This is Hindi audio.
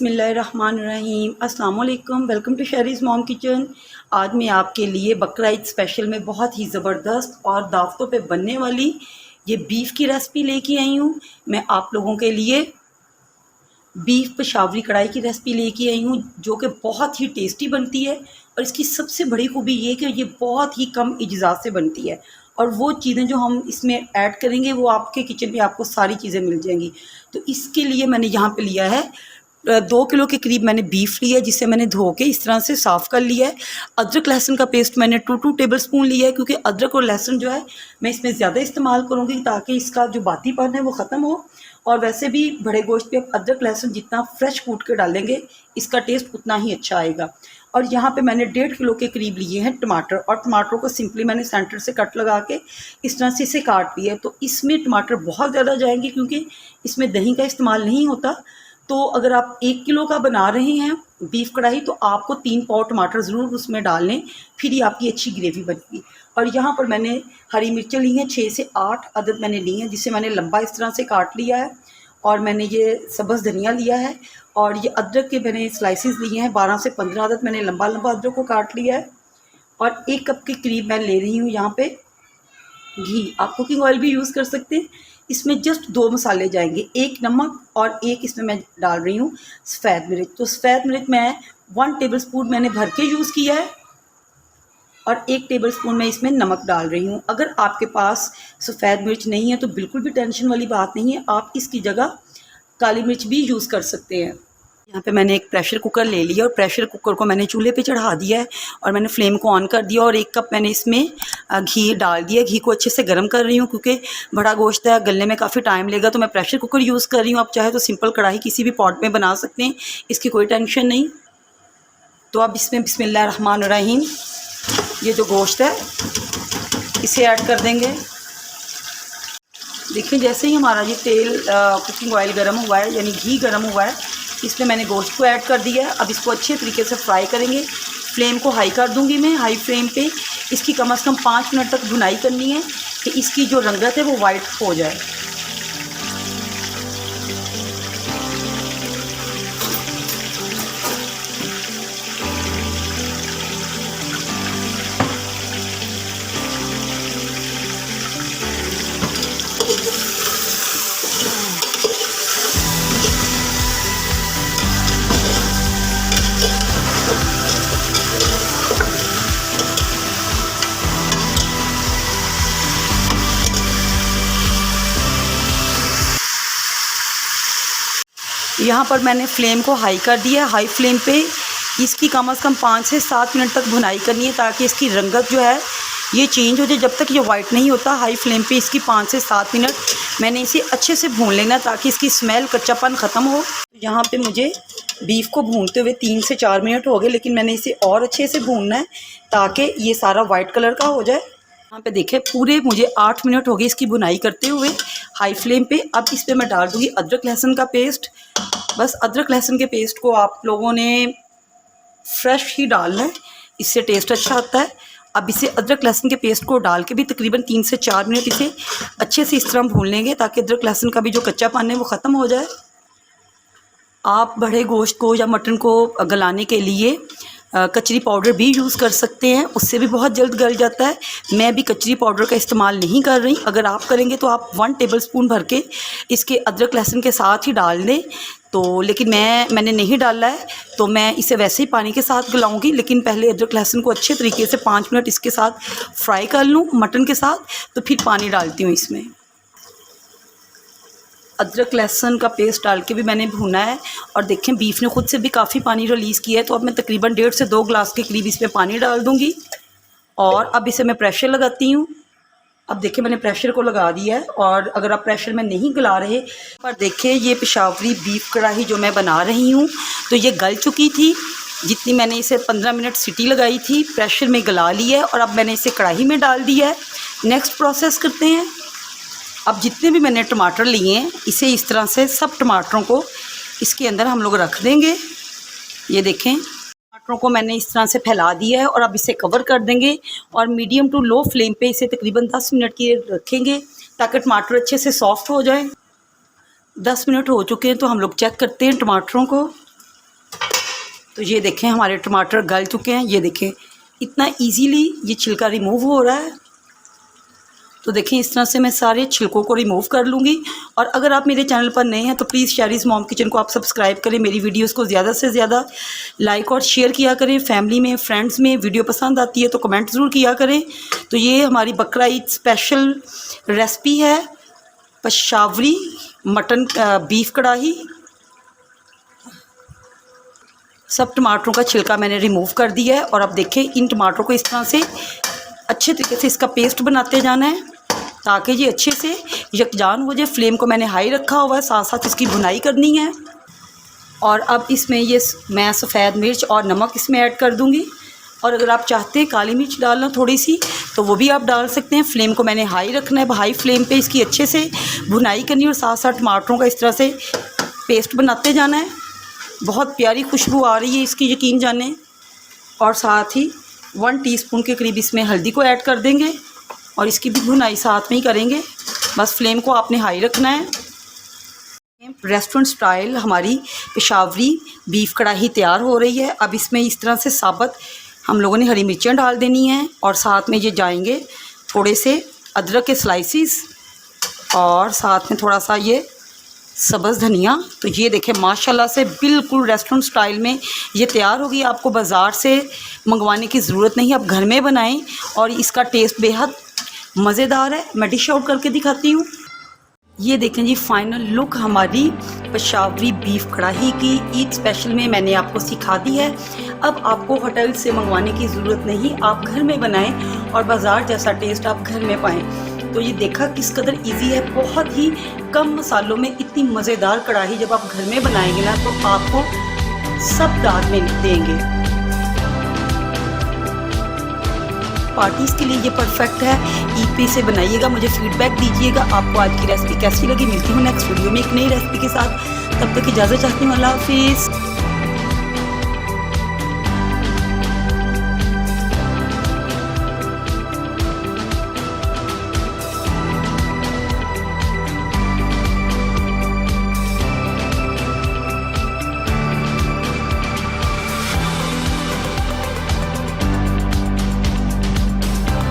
बिस्मिल्लाहिर्रहमानिर्रहीम। अस्सलाम वालेकुम। Welcome to Shari's mom kitchen. आज मैं आपके लिए बकरा ईद स्पेशल में बहुत ही ज़बरदस्त और दावतों पे बनने वाली ये बीफ की रेसिपी लेके आई हूँ। मैं आप लोगों के लिए बीफ पेशावरी कढ़ाई की रेसिपी लेके आई हूँ, जो कि बहुत ही टेस्टी बनती है। और इसकी सबसे बड़ी खूबी ये कि ये बहुत ही कम इज्ज़ात से बनती है, और वो चीज़ें जो हम इसमें ऐड करेंगे वो आपके किचन में आपको सारी चीज़ें मिल जाएंगी। तो इसके लिए मैंने यहाँ पे लिया है 2 किलो के करीब मैंने बीफ लिया है, जिसे मैंने धो के इस तरह से साफ़ कर लिया है। अदरक लहसुन का पेस्ट मैंने 2 टेबल स्पून लिया है, क्योंकि अदरक और लहसुन जो है मैं इसमें ज़्यादा इस्तेमाल करूँगी ताकि इसका जो बातीपन है वो ख़त्म हो। और वैसे भी बड़े गोश्त पे अदरक लहसुन जितना फ्रेश कूट के डालेंगे इसका टेस्ट उतना ही अच्छा आएगा। और यहाँ पे मैंने 1.5 किलो के करीब लिए हैं टमाटर, और टमाटरों को सिंपली मैंने सेंटर से कट लगा के इस तरह से इसे काट लिया है। तो इसमें टमाटर बहुत ज़्यादा जाएंगे क्योंकि इसमें दही का इस्तेमाल नहीं होता। तो अगर आप 1 किलो का बना रहे हैं बीफ कढ़ाई तो आपको 3 पाव टमाटर ज़रूर उसमें डाल लें, फिर ही आपकी अच्छी ग्रेवी बनेगी। और यहाँ पर मैंने हरी मिर्चें ली हैं, 6 से 8 अदद मैंने ली हैं, जिसे मैंने लंबा इस तरह से काट लिया है। और मैंने ये सब्ज़ धनिया लिया है, और ये अदरक के मैंने स्लाइसिस लिए हैं 12 से 15 अदद, मैंने लंबा लंबा अदरक को काट लिया है। और 1 कप के करीब मैं ले रही हूँ यहाँ पे घी। आप कुकिंग ऑयल भी यूज़ कर सकते हैं। इसमें जस्ट 2 मसाले जाएंगे, 1 नमक और 1 इसमें मैं डाल रही हूँ सफ़ेद मिर्च। तो सफ़ेद मिर्च मैं 1 टेबल स्पून मैंने भर के यूज़ किया है, और 1 टेबल स्पून मैं इसमें नमक डाल रही हूँ। अगर आपके पास सफ़ेद मिर्च नहीं है तो बिल्कुल भी टेंशन वाली बात नहीं है, आप इसकी जगह काली मिर्च भी यूज़ कर सकते हैं। यहाँ पे मैंने एक प्रेशर कुकर ले लिया, और प्रेशर कुकर को मैंने चूल्हे पे चढ़ा दिया है, और मैंने फ्लेम को ऑन कर दिया, और 1 कप मैंने इसमें घी डाल दिया। घी को अच्छे से गर्म कर रही हूँ क्योंकि बड़ा गोश्त है, गलने में काफ़ी टाइम लेगा, तो मैं प्रेशर कुकर यूज़ कर रही हूँ। आप चाहे तो सिंपल कढ़ाई किसी भी पॉट में बना सकते हैं, इसकी कोई टेंशन नहीं। तो अब इसमें बिस्मिल्लाहिर्रहमानिर्रहीम ये जो गोश्त है इसे ऐड कर देंगे। देखिए जैसे ही हमारा ये तेल कुकिंग ऑयल गर्म हुआ है, यानी घी गर्म हुआ है, इसमें मैंने गोश्त को ऐड कर दिया है। अब इसको अच्छे तरीके से फ्राई करेंगे। फ्लेम को हाई कर दूंगी मैं, हाई फ्लेम पे इसकी कम से कम 5 मिनट तक भुनाई करनी है कि इसकी जो रंगत है वो वाइट हो जाए। यहाँ पर मैंने फ्लेम को हाई कर दिया। हाई फ्लेम पे इसकी कम से कम 5 से 7 मिनट तक भुनाई करनी है ताकि इसकी रंगत जो है ये चेंज हो जाए। जब तक ये वाइट नहीं होता हाई फ्लेम पे इसकी 5 से 7 मिनट मैंने इसे अच्छे से भून लेना ताकि इसकी स्मेल कच्चापन ख़त्म हो। यहाँ पे मुझे बीफ को भूनते हुए 3 से 4 मिनट हो गए, लेकिन मैंने इसे और अच्छे से भूनना है ताकि ये सारा वाइट कलर का हो जाए। यहाँ पे देखें पूरे मुझे 8 मिनट हो गए इसकी भुनाई करते हुए हाई फ्लेम पे। अब इस पर मैं डाल दूँगी अदरक लहसुन का पेस्ट। बस अदरक लहसुन के पेस्ट को आप लोगों ने फ्रेश ही डालना है, इससे टेस्ट अच्छा आता है। अब इसे अदरक लहसुन के पेस्ट को डाल के भी तकरीबन 3 से 4 मिनट इसे अच्छे से इस तरह भून लेंगे ताकि अदरक लहसुन का भी जो कच्चापन है वो ख़त्म हो जाए। आप बड़े गोश्त को या मटन को गलाने के लिए कचरी पाउडर भी यूज़ कर सकते हैं, उससे भी बहुत जल्द गल जाता है। मैं भी कचरी पाउडर का इस्तेमाल नहीं कर रही। अगर आप करेंगे तो आप 1 टेबल स्पून भर के इसके अदरक लहसुन के साथ ही डाल दें। तो लेकिन मैंने नहीं डाला है, तो मैं इसे वैसे ही पानी के साथ गलाऊंगी। लेकिन पहले अदरक लहसुन को अच्छे तरीके से 5 मिनट इसके साथ फ्राई कर लूँ मटन के साथ, तो फिर पानी डालती हूँ इसमें। अदरक लहसुन का पेस्ट डाल के भी मैंने भुना है, और देखें बीफ ने खुद से भी काफ़ी पानी रिलीज़ किया है। तो अब मैं तकरीबन 1.5 से 2 गिलास के करीब इसमें पानी डाल दूँगी, और अब इसे मैं प्रेशर लगाती हूँ। अब देखिए मैंने प्रेशर को लगा दिया है, और अगर आप प्रेशर में नहीं गला रहे पर देखिए ये पेशावरी बीफ कढ़ाई जो मैं बना रही हूँ तो ये गल चुकी थी। जितनी मैंने इसे 15 मिनट सीटी लगाई थी प्रेशर में गला ली है, और अब मैंने इसे कढ़ाई में डाल दिया है। नेक्स्ट प्रोसेस करते हैं। अब जितने भी मैंने टमाटर लिए हैं इसे इस तरह से सब टमाटरों को इसके अंदर हम लोग रख देंगे। ये देखें टमाटरों को मैंने इस तरह से फैला दिया है, और अब इसे कवर कर देंगे और मीडियम टू लो फ्लेम पे इसे तकरीबन 10 मिनट के रखेंगे ताकि टमाटर अच्छे से सॉफ्ट हो जाए। 10 मिनट हो चुके हैं तो हम लोग चेक करते हैं टमाटरों को। तो ये देखें हमारे टमाटर गल चुके हैं। ये देखें इतना इजीली ये छिलका रिमूव हो रहा है। तो देखें इस तरह से मैं सारे छिलकों को रिमूव कर लूँगी। और अगर आप मेरे चैनल पर नए हैं तो प्लीज़ शैरीज़ मॉम किचन को आप सब्सक्राइब करें, मेरी वीडियोस को ज़्यादा से ज़्यादा लाइक और शेयर किया करें। फैमिली में, फ्रेंड्स में वीडियो पसंद आती है तो कमेंट ज़रूर किया करें। तो ये हमारी बकरा ईद स्पेशल रेसिपी है, पेशावरी मटन बीफ कढ़ाई। सब टमाटरों का छिलका मैंने रिमूव कर दिया है। और अब देखें इन टमाटरों को इस तरह से अच्छे तरीके से इसका पेस्ट बनाते जाना है ताकि ये अच्छे से यकजान हो जाए। फ्लेम को मैंने हाई रखा हुआ है, साथ साथ इसकी भुनाई करनी है। और अब इसमें ये मैं सफ़ेद मिर्च और नमक इसमें ऐड कर दूंगी। और अगर आप चाहते हैं काली मिर्च डालना थोड़ी सी तो वो भी आप डाल सकते हैं। फ्लेम को मैंने हाई रखना है, हाई फ्लेम पे इसकी अच्छे से भुनाई करनी है और साथ साथ टमाटरों का इस तरह से पेस्ट बनाते जाना है। बहुत प्यारी खुशबू आ रही है इसकी, यकीन जाने। और साथ ही 1 टीस्पून के करीब इसमें हल्दी को ऐड कर देंगे और इसकी भी भुनाई साथ में ही करेंगे। बस फ्लेम को आपने हाई रखना है। रेस्टोरेंट स्टाइल हमारी पेशावरी बीफ कढ़ाई तैयार हो रही है। अब इसमें इस तरह से साबुत हम लोगों ने हरी मिर्चें डाल देनी हैं और साथ में ये जाएंगे थोड़े से अदरक के स्लाइसिस और साथ में थोड़ा सा ये सब्ज़ धनिया। तो ये देखें माशाल्लाह से बिल्कुल रेस्टोरेंट स्टाइल में ये तैयार होगी। आपको बाज़ार से मंगवाने की ज़रूरत नहीं, आप घर में बनाएं और इसका टेस्ट बेहद मज़ेदार है। मैं डिश आउट करके दिखाती हूँ। ये देखें जी फाइनल लुक हमारी पेशावरी बीफ कढ़ाई की ईद स्पेशल में मैंने आपको सिखा दी है। अब आपको होटल से मंगवाने की ज़रूरत नहीं, आप घर में बनाएं और बाज़ार जैसा टेस्ट आप घर में पाएं। तो ये देखा किस कदर इजी है, बहुत ही कम मसालों में इतनी मज़ेदार कढ़ाई जब आप घर में बनाएंगे ना तो आपको सब दाद में देंगे। पार्टीज़ के लिए ये परफेक्ट है। ईद पे इसे बनाइएगा, मुझे फीडबैक दीजिएगा आपको आज की रेसिपी कैसी लगी। मिलती हूँ नेक्स्ट वीडियो में एक नई रेसिपी के साथ। तब तक इजाज़त चाहती हूँ। अल्लाह हाफिज़।